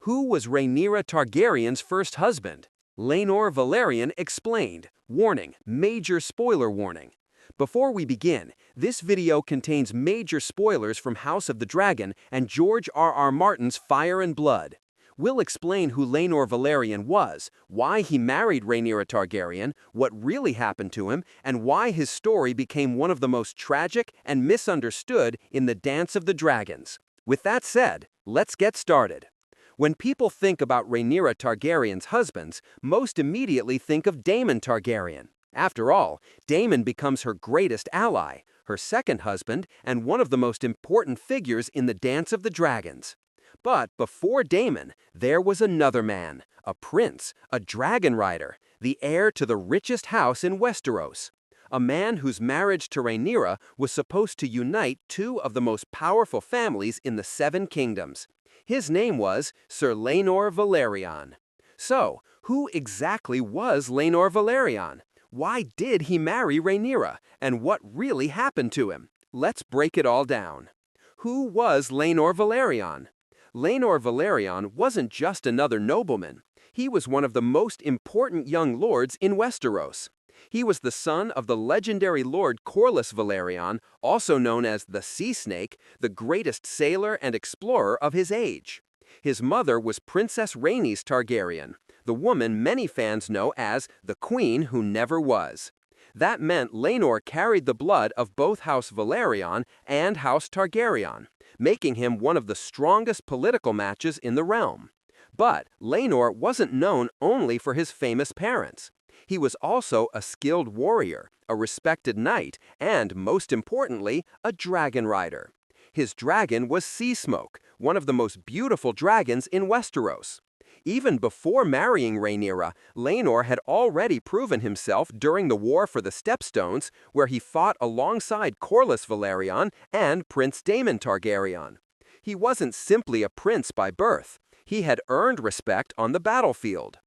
Who was Rhaenyra Targaryen's first husband? Laenor Velaryon explained. Warning, major spoiler warning. Before we begin, this video contains major spoilers from House of the Dragon and George R.R. Martin's Fire and Blood. We'll explain who Laenor Velaryon was, why he married Rhaenyra Targaryen, what really happened to him, and why his story became one of the most tragic and misunderstood in the Dance of the Dragons. With that said, let's get started. When people think about Rhaenyra Targaryen's husbands, most immediately think of Daemon Targaryen. After all, Daemon becomes her greatest ally, her second husband, and one of the most important figures in the Dance of the Dragons. But before Daemon, there was another man, a prince, a dragon rider, the heir to the richest house in Westeros. A man whose marriage to Rhaenyra was supposed to unite two of the most powerful families in the Seven Kingdoms. His name was Sir Laenor Velaryon. So, who exactly was Laenor Velaryon? Why did he marry Rhaenyra, and what really happened to him? Let's break it all down. Who was Laenor Velaryon? Laenor Velaryon wasn't just another nobleman. He was one of the most important young lords in Westeros. He was the son of the legendary Lord Corlys Velaryon, also known as the Sea Snake, the greatest sailor and explorer of his age. His mother was Princess Rhaenys Targaryen, the woman many fans know as the Queen Who Never Was. That meant Laenor carried the blood of both House Velaryon and House Targaryen, making him one of the strongest political matches in the realm. But Laenor wasn't known only for his famous parents. He was also a skilled warrior, a respected knight, and, most importantly, a dragon rider. His dragon was Sea Smoke, one of the most beautiful dragons in Westeros. Even before marrying Rhaenyra, Laenor had already proven himself during the War for the Stepstones, where he fought alongside Corlys Velaryon and Prince Daemon Targaryen. He wasn't simply a prince by birth. He had earned respect on the battlefield.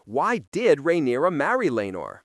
Why did Rhaenyra marry Laenor?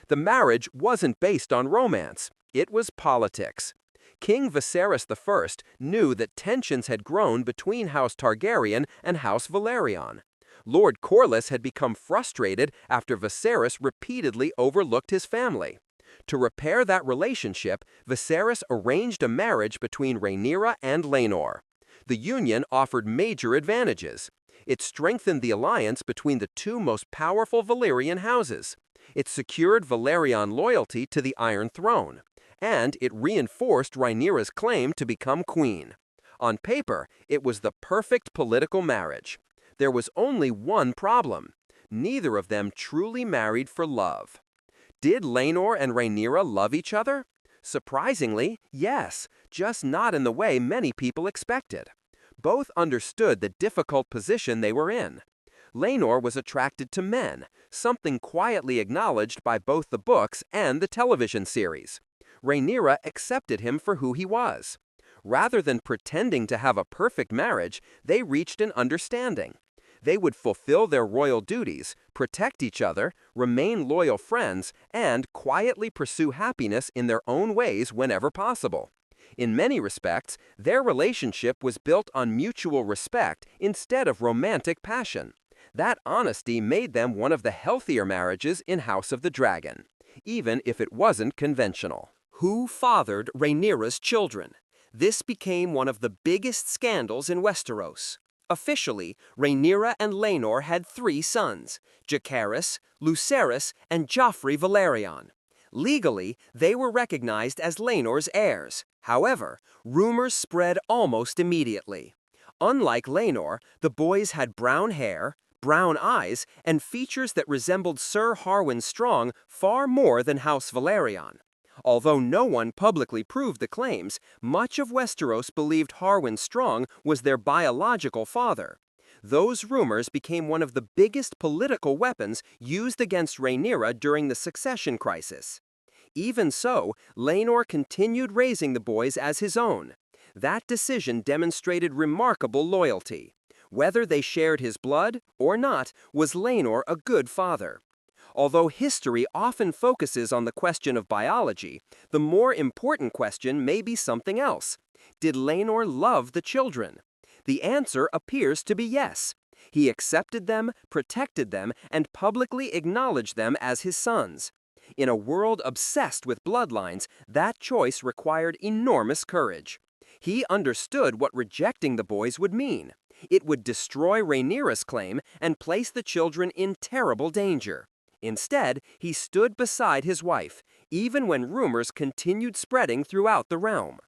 The marriage wasn't based on romance. It was politics. King Viserys I knew that tensions had grown between House Targaryen and House Velaryon. Lord Corlys had become frustrated after Viserys repeatedly overlooked his family. To repair that relationship, Viserys arranged a marriage between Rhaenyra and Laenor. The union offered major advantages. It strengthened the alliance between the two most powerful Valyrian houses. It secured Velaryon loyalty to the Iron Throne. And it reinforced Rhaenyra's claim to become queen. On paper, it was the perfect political marriage. There was only one problem. Neither of them truly married for love. Did Laenor and Rhaenyra love each other? Surprisingly, yes, just not in the way many people expected. Both understood the difficult position they were in. Laenor was attracted to men, something quietly acknowledged by both the books and the television series. Rhaenyra accepted him for who he was. Rather than pretending to have a perfect marriage, they reached an understanding. They would fulfill their royal duties, protect each other, remain loyal friends, and quietly pursue happiness in their own ways whenever possible. In many respects, their relationship was built on mutual respect instead of romantic passion. That honesty made them one of the healthier marriages in House of the Dragon, even if it wasn't conventional. Who fathered Rhaenyra's children? This became one of the biggest scandals in Westeros. Officially, Rhaenyra and Laenor had 3 sons, Jacaerys, Lucerys, and Joffrey Velaryon. Legally, they were recognized as Laenor's heirs. However, rumors spread almost immediately. Unlike Laenor, the boys had brown hair, brown eyes, and features that resembled Sir Harwin Strong far more than House Velaryon. Although no one publicly proved the claims, much of Westeros believed Harwin Strong was their biological father. Those rumors became one of the biggest political weapons used against Rhaenyra during the succession crisis. Even so, Laenor continued raising the boys as his own. That decision demonstrated remarkable loyalty. Whether they shared his blood or not, was Laenor a good father? Although history often focuses on the question of biology, the more important question may be something else. Did Laenor love the children? The answer appears to be yes. He accepted them, protected them, and publicly acknowledged them as his sons. In a world obsessed with bloodlines, that choice required enormous courage. He understood what rejecting the boys would mean. It would destroy Rhaenyra's claim and place the children in terrible danger. Instead, he stood beside his wife, even when rumors continued spreading throughout the realm.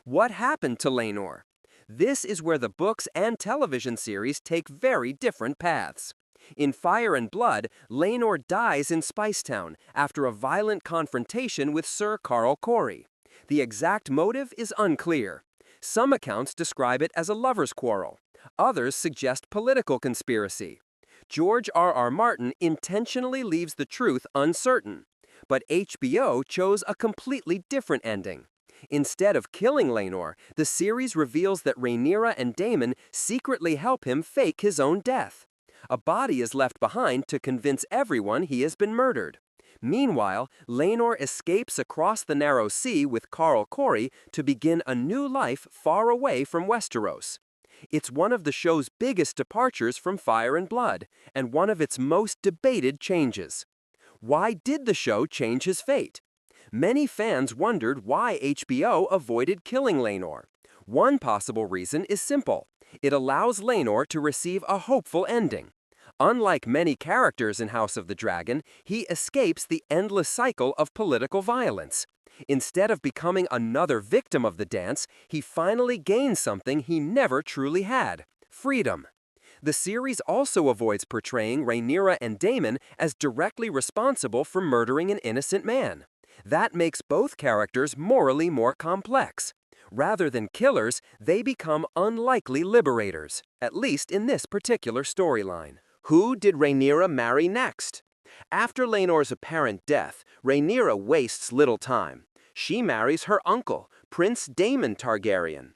What happened to Laenor? This is where the books and television series take very different paths. In Fire and Blood, Laenor dies in Spicetown after a violent confrontation with Sir Carl Corey. The exact motive is unclear. Some accounts describe it as a lover's quarrel. Others suggest political conspiracy. George R.R. Martin intentionally leaves the truth uncertain. But HBO chose a completely different ending. Instead of killing Laenor, the series reveals that Rhaenyra and Daemon secretly help him fake his own death. A body is left behind to convince everyone he has been murdered. Meanwhile, Laenor escapes across the narrow sea with Carl Corey to begin a new life far away from Westeros. It's one of the show's biggest departures from Fire and Blood, and one of its most debated changes. Why did the show change his fate? Many fans wondered why HBO avoided killing Laenor. One possible reason is simple. It allows Laenor to receive a hopeful ending. Unlike many characters in House of the Dragon, he escapes the endless cycle of political violence. Instead of becoming another victim of the dance, he finally gains something he never truly had: freedom. The series also avoids portraying Rhaenyra and Daemon as directly responsible for murdering an innocent man. That makes both characters morally more complex. Rather than killers, they become unlikely liberators, at least in this particular storyline. Who did Rhaenyra marry next? After Laenor's apparent death, Rhaenyra wastes little time. She marries her uncle, Prince Daemon Targaryen.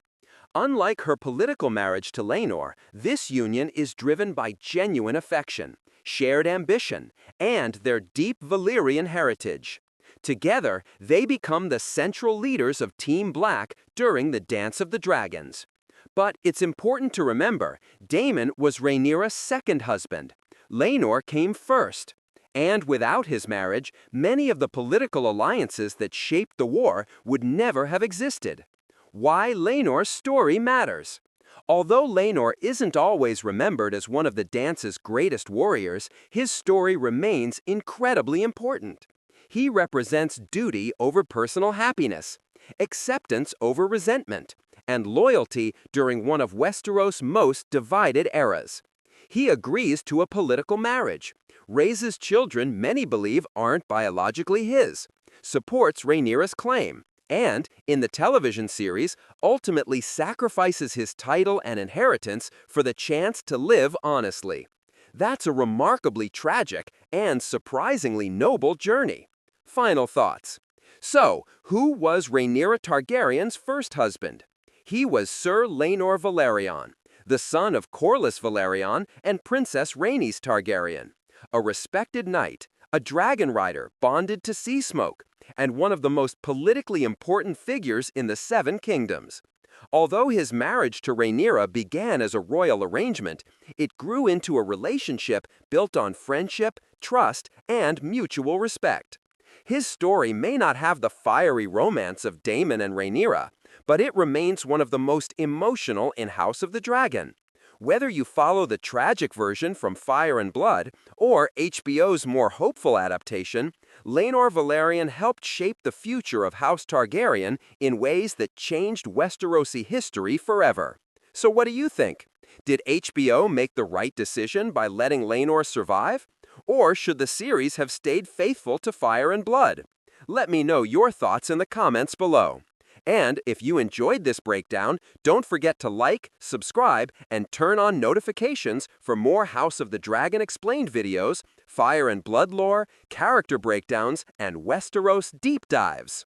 Unlike her political marriage to Laenor, this union is driven by genuine affection, shared ambition, and their deep Valyrian heritage. Together, they become the central leaders of Team Black during the Dance of the Dragons. But it's important to remember, Daemon was Rhaenyra's second husband. Laenor came first. And without his marriage, many of the political alliances that shaped the war would never have existed. Why Laenor's story matters. Although Laenor isn't always remembered as one of the dance's greatest warriors, his story remains incredibly important. He represents duty over personal happiness, acceptance over resentment, and loyalty during one of Westeros' most divided eras. He agrees to a political marriage, raises children many believe aren't biologically his, supports Rhaenyra's claim, and, in the television series, ultimately sacrifices his title and inheritance for the chance to live honestly. That's a remarkably tragic and surprisingly noble journey. Final thoughts. So, who was Rhaenyra Targaryen's first husband? He was Sir Laenor Velaryon, the son of Corlys Velaryon and Princess Rhaenys Targaryen, a respected knight, a dragon rider bonded to sea smoke, and one of the most politically important figures in the Seven Kingdoms. Although his marriage to Rhaenyra began as a royal arrangement, it grew into a relationship built on friendship, trust, and mutual respect. His story may not have the fiery romance of Daemon and Rhaenyra, but it remains one of the most emotional in House of the Dragon. Whether you follow the tragic version from Fire and Blood or HBO's more hopeful adaptation, Laenor Velaryon helped shape the future of House Targaryen in ways that changed Westerosi history forever. So what do you think? Did HBO make the right decision by letting Laenor survive? Or should the series have stayed faithful to Fire and Blood? Let me know your thoughts in the comments below. And if you enjoyed this breakdown, don't forget to like, subscribe, and turn on notifications for more House of the Dragon Explained videos, Fire and Blood lore, character breakdowns, and Westeros deep dives.